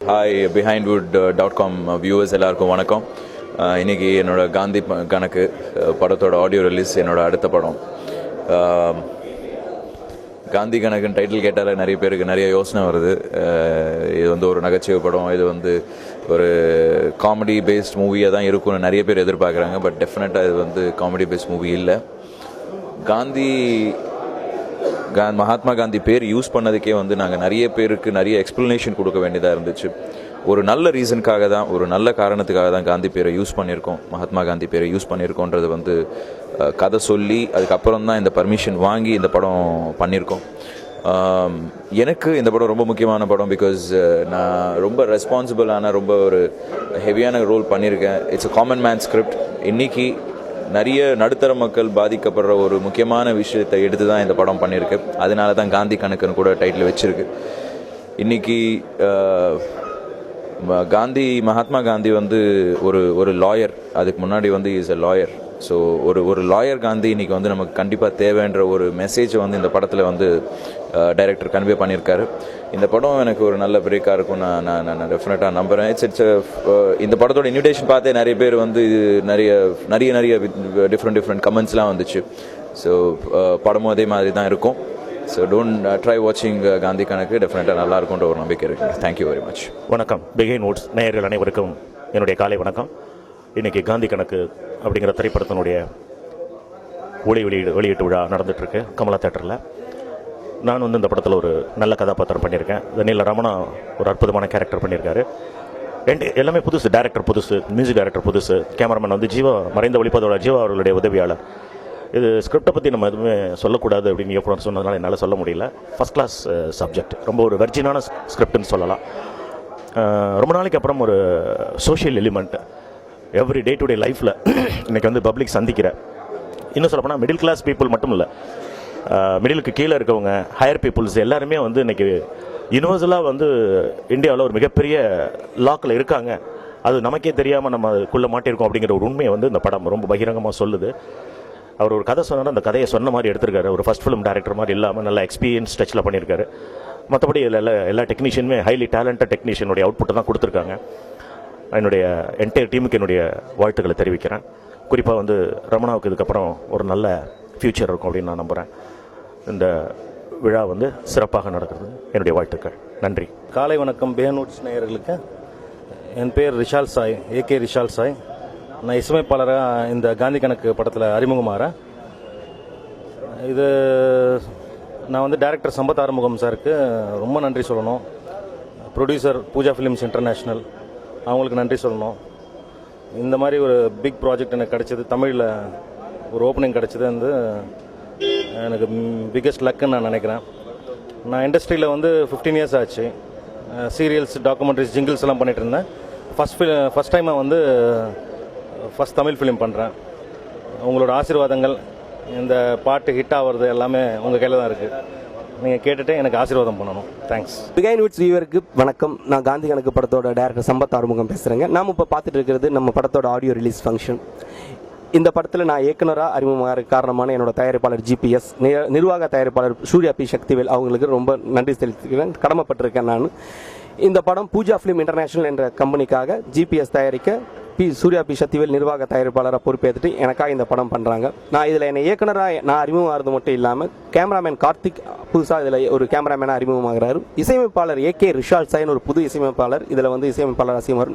Hi behindwood.com viewers எல்லாருக்கும் வணக்கம். இன்றைக்கி என்னோடய காந்தி கணக்கு படத்தோட ஆடியோ ரிலீஸ். என்னோட அடுத்த படம் காந்தி கணக்குன்னு டைட்டில் கேட்டாலே நிறைய பேருக்கு நிறைய யோசனை வருது. இது வந்து ஒரு நகைச்சுவை படம், இது வந்து ஒரு காமெடி பேஸ்ட் மூவியாக தான் இருக்கும்னு நிறைய பேர் எதிர்பார்க்குறாங்க. பட் டெஃபினட்டாக இது வந்து காமெடி பேஸ்ட் மூவி இல்லை. மகாத்மா காந்தி பேர் யூஸ் பண்ணதுக்கே வந்து நாங்கள் நிறைய பேருக்கு நிறைய எக்ஸ்ப்ளனேஷன் கொடுக்க வேண்டியதாக இருந்துச்சு. ஒரு நல்ல ரீசனுக்காக தான், ஒரு நல்ல காரணத்துக்காக தான் காந்தி பேரை யூஸ் பண்ணியிருக்கோம், மகாத்மா காந்தி பேரை யூஸ் பண்ணியிருக்கோன்றது வந்து கதை சொல்லி அதுக்கப்புறம் தான் இந்த பர்மிஷன் வாங்கி இந்த படம் பண்ணியிருக்கோம். எனக்கு இந்த படம் ரொம்ப முக்கியமான படம். பிகாஸ் நான் ரொம்ப ரெஸ்பான்சிபிளான, ரொம்ப ஒரு ஹெவியான ரோல் பண்ணியிருக்கேன். It's a common man script. இன்றைக்கி நிறைய நடுத்தர மக்கள் பாதிக்கப்படுற ஒரு முக்கியமான விஷயத்தை எடுத்து தான் இந்த படம் பண்ணியிருக்கு. அதனால தான் காந்தி கணக்குன்னு கூட டைட்டில் வச்சுருக்கு. இன்றைக்கி மகாத்மா காந்தி வந்து ஒரு லாயர். அதுக்கு முன்னாடி வந்து இஸ் அ லாயர். ஸோ ஒரு லாயர் காந்தி இன்றைக்கி வந்து நமக்கு கண்டிப்பாக தேவைன்ற ஒரு மெசேஜை வந்து இந்த படத்தில் வந்து டைரக்டர் கன்வே பண்ணியிருக்காரு. இந்த படம் எனக்கு ஒரு நல்ல பிரேக்காக இருக்கும் நான் டெஃபினட்டாக நம்புகிறேன். இட்ஸ் இந்த படத்தோட இன்விடேஷன் பார்த்தே நிறைய பேர் வந்து நிறைய டிஃப்ரெண்ட் கமெண்ட்ஸ்லாம் வந்துச்சு. ஸோ படமும் அதே மாதிரி தான் இருக்கும். ஸோ டோன்ட் ட்ரை வாட்சிங் காந்தி கணக்கு. டெஃபினட்டாக நல்லா இருக்கும்ன்ற ஒரு நம்பிக்கை இருக்குது. Thank you very much. வணக்கம். பிஹைண்ட் நேயர்கள் அனைவருக்கும் என்னுடைய காலை வணக்கம். இன்றைக்கி காந்தி கணக்கு அப்படிங்கிற திரைப்படத்தினுடைய வெளியீட்டு விழா நடந்துகிட்ருக்கு கமலா தேட்டரில். நான் வந்து இந்த படத்தில் ஒரு நல்ல கதாபாத்திரம் பண்ணியிருக்கேன். தனியில் ரமணா ஒரு அற்புதமான கேரக்டர் பண்ணியிருக்காரு. எல்லாமே புதுசு, டேரக்டர் புதுசு, மியூசிக் டைரக்டர் புதுசு, கேமராமேன் வந்து ஜீவா, மறைந்த ஒளிப்பதோட ஜீவா அவர்களுடைய உதவியாளர். இது ஸ்கிரிப்டை பற்றி நம்ம எதுவுமே சொல்லக்கூடாது அப்படின்னு இயக்குனர் சொன்னதுனால என்னால் சொல்ல முடியல. ஃபஸ்ட் கிளாஸ் சப்ஜெக்ட், ரொம்ப ஒரு வெர்ஜினான ஸ்கிரிப்ட்னு சொல்லலாம். ரொம்ப நாளைக்கு அப்புறம் ஒரு social element every day to day லைஃப்பில் இன்றைக்கி வந்து பப்ளிக் சந்திக்கிற, இன்னும் சொல்லப்போனால் மிடில் கிளாஸ் பீப்புள் மட்டும் இல்லை, மிடிலுக்கு கீழே இருக்கவங்க, ஹையர் பீப்புள்ஸ் எல்லாருமே வந்து இன்றைக்கி யூனிவர்சலாக வந்து இந்தியாவில் ஒரு மிகப்பெரிய லாக்கில் இருக்காங்க. அது நமக்கே தெரியாமல் நம்ம அதுக்குள்ளே மாட்டியிருக்கோம் அப்படிங்கிற ஒரு உண்மையை வந்து இந்த படம் ரொம்ப பகிரங்கமாக சொல்லுது. அவர் ஒரு கதை சொன்னார், அந்த கதையை சொன்ன மாதிரி எடுத்திருக்காரு. ஒரு ஃபஸ்ட் ஃபிலிம் டைரக்டர் மாதிரி இல்லாமல் நல்ல எக்ஸ்பீரியன்ஸ் டச்சில் பண்ணியிருக்காரு. மற்றபடி எல்லா டெக்னீஷியனுமே ஹைலி டேலண்டட் டெக்னீஷியனுடைய அவுட்புட்டை தான் கொடுத்துருக்காங்க. என்னுடைய என்டையர் டீமுக்கு என்னுடைய வாழ்த்துக்களை தெரிவிக்கிறேன். குறிப்பாக வந்து ரமணாவுக்கு இதுக்கப்புறம் ஒரு நல்ல ஃப்யூச்சர் இருக்கும் அப்படின்னு நான் நம்புகிறேன். இந்த விழா வந்து சிறப்பாக நடக்கிறது. என்னுடைய வாழ்த்துக்கள். நன்றி. காலை வணக்கம் பிஹைண்ட் நேயர்களுக்கு. என் பேர் ரிஷால் சாய், ஏகே ரிஷால் சாய். நான் இசையமைப்பாளராக இந்த காந்தி கணக்கு படத்தில் அறிமுகமாகிறேன். இது நான் வந்து டைரக்டர் சம்பத் ஆறுமுகம் சாருக்கு ரொம்ப நன்றி சொல்லணும். ப்ரொடியூசர் பூஜா ஃபிலிம்ஸ் இன்டர்நேஷ்னல், அவங்களுக்கு நன்றி சொல்லணும். இந்த மாதிரி ஒரு பிக் ப்ராஜெக்ட் எனக்கு கிடச்சிது, தமிழில் ஒரு ஓப்பனிங் கிடச்சிது வந்து எனக்கு பிக்கெஸ்ட் லக்குன்னு நான் நினைக்கிறேன். நான் இண்டஸ்ட்ரியில் வந்து 15 இயர்ஸ் ஆச்சு. சீரியல்ஸ், டாக்குமெண்ட்ரிஸ், ஜிங்கிள்ஸ் எல்லாம் பண்ணிகிட்டு இருந்தேன். ஃபஸ்ட் டைமாக வந்து ஃபஸ்ட் தமிழ் ஃபிலிம் பண்ணுறேன். உங்களோட ஆசீர்வாதங்கள், இந்த பாட்டு ஹிட் ஆகிறது எல்லாமே உங்கள் கையில் தான் இருக்குது. நீங்கள் கேட்டுட்டு எனக்கு ஆசீர்வாதம் பண்ணணும். தேங்க்ஸ். பிஹைண்ட் வியூவருக்கு வணக்கம். நான் காந்தி கணக்கு படத்தோட டைரக்டர் சம்பத் ஆறுமுகம் பேசுகிறேங்க. நாம் இப்போ பார்த்துட்டு இருக்கிறது நம்ம படத்தோட ஆடியோ ரிலீஸ் ஃபங்க்ஷன். இந்த படத்தில் நான் இயக்குனராக அறிமுகமாக காரணமான என்னோட தயாரிப்பாளர் ஜிபிஎஸ், நிர்வாக தயாரிப்பாளர் சூர்யா பி சக்திவேல் அவங்களுக்கு ரொம்ப நன்றி செலுத்திக்கிறேன், கடமைப்பட்டிருக்கேன் நான். இந்த படம் பூஜா ஃபிலிம் இன்டர்நேஷனல் என்ற கம்பெனிக்காக ஜிபிஎஸ் தயாரிக்க சூர்யா பி சக்திவேல் நிர்வாக தயாரிப்பாளராக பொறுப்பேற்றுட்டு எனக்காக இந்த படம் பண்ணுறாங்க. நான் இதில் என்னை இயக்குனராக நான் அறிமுகமாகிறது மட்டும் இல்லாமல் கேமராமேன் கார்த்திக் புதுசாக இதில் ஒரு கேமராமேனாக அறிமுகமாகிறார். இசையமைப்பாளர் ஏகே ரிஷால் சாயின் ஒரு புது இசையமைப்பாளர் இதில் வந்து இசையமைப்பாளர்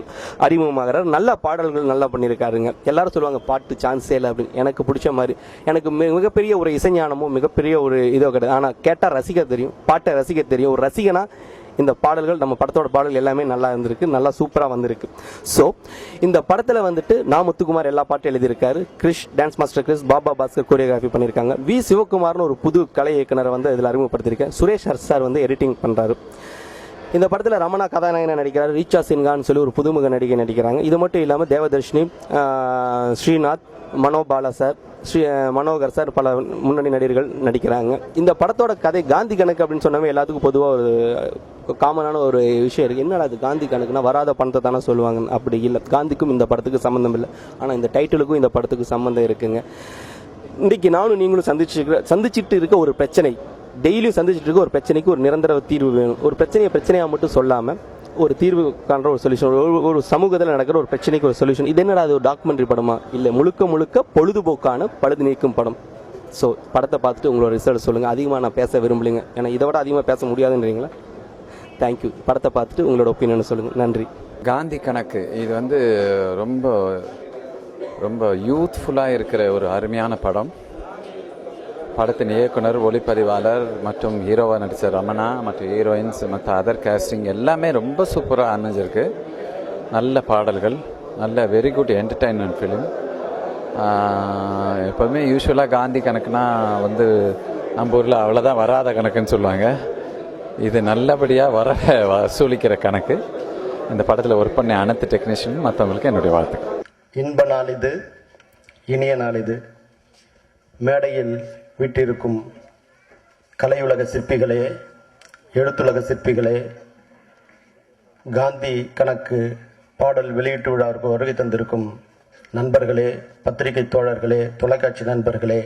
அறிமுகமாகிறார். நல்ல பாடல்கள் நல்லா பண்ணியிருக்காருங்க. எல்லாரும் சொல்லுவாங்க பாட்டு சான்ஸே இல்லை அப்படின்னு. எனக்கு பிடிச்ச மாதிரி எனக்கு மிகப்பெரிய ஒரு இசைஞானமும் மிகப்பெரிய ஒரு இதோ கிடையாது. ஆனால் கேட்டால் ரசிக்க தெரியும், பாட்டை ரசிக்க தெரியும். ஒரு ரசிகனா இந்த பாடல்கள், நம்ம படத்தோட பாடல் எல்லாமே நல்லா இருந்திருக்கு, நல்லா சூப்பராக வந்திருக்கு. ஸோ இந்த படத்தில் வந்துட்டு முத்துக்குமார் எல்லா பாட்டும் எழுதியிருக்காரு. Krish, dance master Krish, Baba Bhaskar choreography பண்ணியிருக்காங்க. வி சிவகுமார்னு ஒரு புது கலை இயக்குனரை வந்து இதில் அறிமுகப்படுத்தியிருக்கேன். சுரேஷ் ஹர்ஷ் சார் வந்து எடிட்டிங் பண்ணுறாரு. இந்த படத்தில் ரமணா கதாநாயகனை நடிக்கிறார். ரீச்சா சின்ஹான்னு சொல்லி ஒரு புதுமுக நடிகை நடிக்கிறாங்க. இது மட்டும் இல்லாமல் தேவதர்ஷினி, ஸ்ரீநாத், மனோபாலா சார், மனோகர் சார், பல முன்னணி நடிகர்கள் நடிக்கிறாங்க. இந்த படத்தோட கதை காந்தி கணக்கு அப்படின்னு சொன்னாவே எல்லாத்துக்கும் பொதுவாக ஒரு காமனான ஒரு விஷயம் இருக்குது. என்னடா அது காந்தி கணக்குனா வராத பணத்தை தானே சொல்லுவாங்க. அப்படி இல்லை, காந்திக்கும் இந்த படத்துக்கு சம்மந்தம் இல்லை. ஆனால் இந்த டைட்டிலுக்கும் இந்த படத்துக்கு சம்மந்தம் இருக்குங்க. இன்றைக்கி நானும் நீங்களும் சந்திச்சுட்டு இருக்க ஒரு பிரச்சனை, டெய்லியும் சந்திச்சுட்டு இருக்க ஒரு பிரச்சனைக்கு ஒரு நிரந்தர தீர்வு வேணும். ஒரு பிரச்சனையாக மட்டும் சொல்லாமல் ஒரு தீர்வு காண்ற ஒரு சொல்யூஷன், ஒரு சமூகத்தில் நடக்கிற ஒரு பிரச்சனைக்கு ஒரு சொல்யூஷன். இது என்னடா அது ஒரு டாக்குமெண்ட்ரி படமா? இல்லை, முழுக்க முழுக்க பொழுதுபோக்கான பழுது நீக்கும் படம். ஸோ படத்தை பார்த்துட்டு உங்களோட ரிசல்ட் சொல்லுங்கள். அதிகமாக நான் பேச விரும்பலைங்க, ஏன்னா இதை விட அதிகமாக பேச முடியாதுன்றீங்களா? தேங்க்யூ. படத்தை பார்த்துட்டு உங்களோட ஒப்பீனியனை சொல்லுங்கள். நன்றி. காந்தி கணக்கு இது வந்து ரொம்ப ரொம்ப யூத்ஃபுல்லாக இருக்கிற ஒரு அருமையான படம். படத்தின் இயக்குனர், ஒளிப்பதிவாளர் மற்றும் ஹீரோவாக நடித்த ரமணா மற்றும் ஹீரோயின்ஸ் மற்ற அதர் கேஸ்டிங் எல்லாமே ரொம்ப சூப்பராக அமைஞ்சிருக்கு. நல்ல பாடல்கள், நல்ல வெரி குட் என்டர்டைன்மெண்ட் ஃபிலிம். எப்போதுமே யூஸ்வலாக காந்தி கணக்குனா வந்து நம்ம ஊரில் அவ்வளோதான் வராத கணக்குன்னு சொல்லுவாங்க. இது நல்லபடியாக வசூலிக்கிற கணக்கு. இந்த படத்தில் ஒர்க் பண்ண அனைத்து டெக்னீஷியன் மற்றவங்களுக்கு என்னுடைய வாழ்த்துக்கள். இன்ப நாள் இது, இனிய நாள் இது. மேடையில் வீட்டிருக்கும் கலையுலக சிற்பிகளே, எழுத்துலக சிற்பிகளே, காந்தி கணக்கு பாடல் வெளியீட்டு விழாவிற்கு வருகை தந்திருக்கும் நண்பர்களே, பத்திரிகை தோழர்களே, தொலைக்காட்சி நண்பர்களே,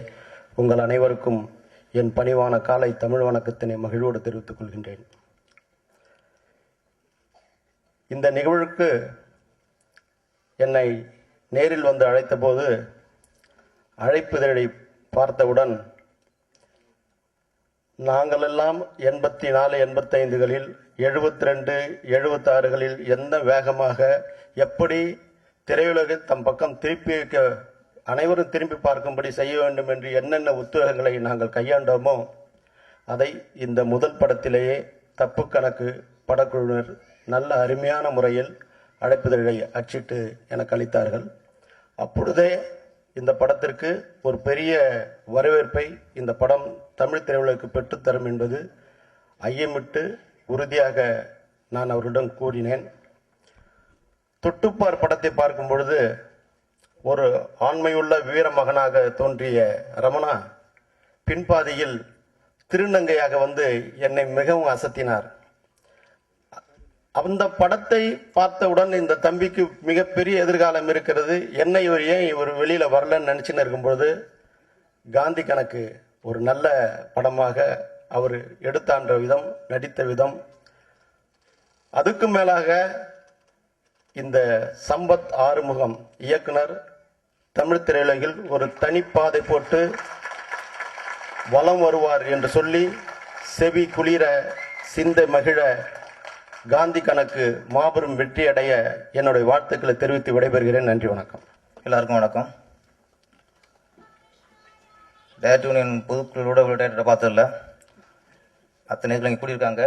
உங்கள் அனைவருக்கும் என் பணிவான காலை தமிழ் வணக்கத்தினை மகிழ்வோடு தெரிவித்துக் கொள்கின்றேன். இந்த நிகழ்வுக்கு என்னை நேரில் வந்து அழைத்தபோது அழைப்புதழை பார்த்தவுடன் நாங்களெல்லாம் 84, 85களில் 72, 76களில் எந்த வேகமாக எப்படி திரையுலகை தம் பக்கம் திருப்பி வைக்க, அனைவரும் திரும்பி பார்க்கும்படி செய்ய வேண்டும் என்று என்னென்ன உத்வேகங்களை நாங்கள் கையாண்டோமோ அதை இந்த முதல் படத்திலேயே தப்பு கணக்கு படக்குழுவினர் நல்ல அருமையான முறையில் அழைப்புதழை அச்சிட்டு எனக்கு அளித்தார்கள். அப்பொழுதே இந்த படத்திற்கு ஒரு பெரிய வரவேற்பை இந்த படம் தமிழ் திரையுலகுக்கு பெற்றுத்தரும் என்பது ஐயமிட்டு உறுதியாக நான் அவர்களிடம் கூறினேன். தொட்டுப்பார் படத்தை பார்க்கும் பொழுது ஒரு ஆண்மையுள்ள வீர மகனாக தோன்றிய ரமணா பின்பாதியில் திருநங்கையாக வந்து என்னை மிகவும் அசத்தினார். அந்த படத்தை பார்த்தவுடன் இந்த தம்பிக்கு மிகப்பெரிய எதிர்காலம் இருக்கிறது, என்னை இவர் வெளியில வரலன்னு நினைச்சுன்னு இருக்கும்பொழுது காந்தி கணக்கு ஒரு நல்ல படமாக அவர் எடுத்தான்ற விதம், நடித்த விதம், அதுக்கு மேலாக இந்த சம்பத் ஆறுமுகம் இயக்குனர் தமிழ் திரையுலகில் ஒரு தனிப்பாதை போட்டு வலம் வருவார் என்று சொல்லி செவி குளிர சிந்த மகிழ காந்தி கணக்கு மாபெரும் வெற்றி அடைய என்னுடைய வாழ்த்துக்களை தெரிவித்து விடைபெறுகிறேன். நன்றி, வணக்கம். எல்லாருக்கும் வணக்கம். டேரக்டர் யூனியன் பொதுக்குழுவோட ஒரு டேரக்டரை பார்த்ததில்ல. அத்தனை நேரத்தில் இங்கே கூடியிருக்காங்க.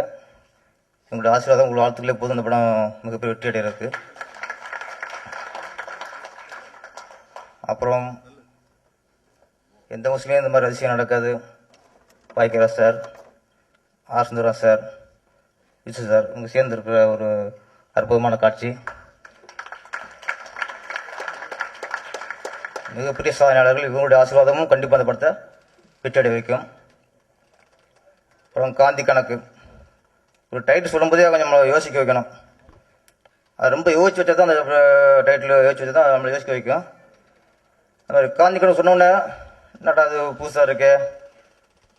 உங்களுடைய ஆசீர்வாதம், உங்களோட வாழ்த்துக்களே போதும் இந்த படம் மிகப்பெரிய வெற்றி அடைய இருக்கு. அப்புறம் எந்த முஸ்லீம் இந்த மாதிரி அதிசயம் நடக்காது. பாய்க்கிறா sir, R Sundara sir, Visu sir, இவங்க சேர்ந்து இருக்கிற ஒரு அற்புதமான காட்சி. மிகப்பெரிய சாதனையாளர்கள், இவங்களுடைய ஆசீர்வாதமும் கண்டிப்பாக அந்த படத்தை வெற்றியடைய வைக்கும். அப்புறம் காந்தி கணக்கு ஒரு டைட்டில் சொல்லும்போதே கொஞ்சம் நம்மளை யோசிக்க வைக்கணும். அது ரொம்ப யோசிச்சு வச்சா தான் அந்த டைட்டில் யோசிச்சு வச்சா தான் நம்மளை யோசிக்க வைக்கும். அந்த மாதிரி காந்தி கணக்கு சொன்னோன்னே என்னடா அது புதுசாக இருக்கு,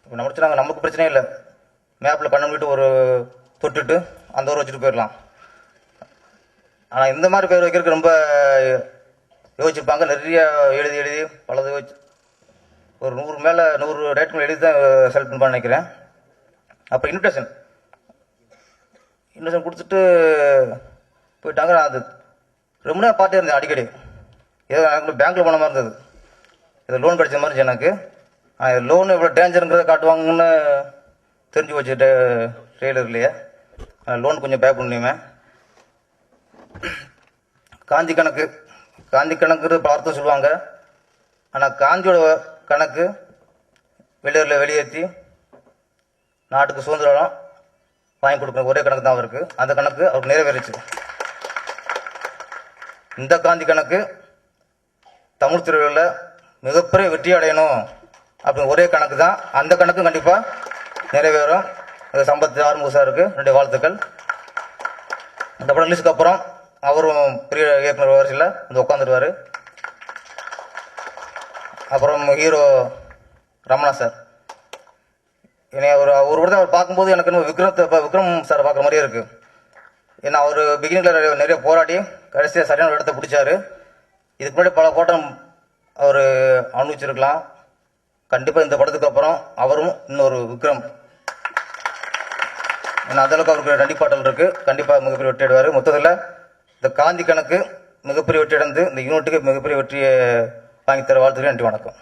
இப்போ நம்ம வச்சு நாங்கள் நமக்கு பிரச்சனையே இல்லை, மேப்பில் கண்ணு மூடிட்டு ஒரு தொட்டுட்டு அந்த ஊரை வச்சுட்டு போயிடலாம். ஆனால் இந்த மாதிரி பேர் வைக்கிறதுக்கு ரொம்ப யோசிச்சிருப்பாங்க. நிறைய எழுதி எழுதி பலது யோசிச்சு ஒரு 100 ரைட் எழுதி தான் செலக்ட் பண்ண நினைக்கிறேன். அப்புறம் இன்விடேஷன் கொடுத்துட்டு போயிட்டாங்க. நான் அது ரொம்ப நேரம் பார்த்துட்டு இருந்தேன். அடிக்கடி ஏதோ எனக்கு பேங்க்கில் போன மாதிரி இருந்தது, ஏதோ லோன் கிடைச்ச மாதிரி இருந்துச்சு எனக்கு. லோன் இவ்வளோ டேஞ்சருங்கிறத காட்டுவாங்கன்னு தெரிஞ்சு வச்சுட்டு ட்ரெய்லர்லையே லோன் கொஞ்சம் பே பண்ணியுமே. காந்தி கணக்கு பார்த்தோம் சொல்லுவாங்க. ஆனால் காந்தியோட கணக்கு வெளியேற்றி நாட்டுக்கு சுதந்திரம் வாங்கி கொடுக்குற ஒரே கணக்கு தான் அவருக்கு. அந்த கணக்கு அவருக்கு நிறைவேறிச்சு. இந்த காந்தி கணக்கு தமிழ் திரையுலகில் மிகப்பெரிய வெற்றி அடையணும் அப்படின்னு ஒரே கணக்கு தான். அந்த கணக்கு கண்டிப்பாக நிறைவேறும். சம்பத் ஆறுமுக சாருக்கு என்னுடைய வாழ்த்துக்கள். இந்த படம் ரிலீஸுக்கு அப்புறம் அவரும் பெரிய இயக்குனர் வரிசையில் வந்து உட்காந்துருவார். அப்புறம் ஹீரோ ரமணா சார், என்னை ஒரு படத்தை அவர் பார்க்கும்போது எனக்கு விக்ரம் சாரை பார்க்குற மாதிரியே இருக்குது. ஏன்னா அவர் பிகினிங்கில் நிறைய போராடி கடைசியாக சரியான இடத்த பிடிச்சாரு. இதுக்கு முன்னாடி பல போட்டம் அவர் அனுபவிச்சிருக்கலாம். கண்டிப்பாக இந்த படத்துக்கு அப்புறம் அவரும் இன்னொரு விக்ரம், ஏன்னா அந்தளவுக்கு அவருக்கு நடிப்பாட்டல் இருக்குது. கண்டிப்பாக மிகப்பெரிய வெற்றி அடைவார். மொத்தத்தில் இந்த காந்தி கணக்கு மிகப்பெரிய வெற்றி அடைந்து இந்த யூனிட்டுக்கு மிகப்பெரிய வெற்றியை வாங்கி தர வாழ்த்துக்கிறேன். நன்றி, வணக்கம்.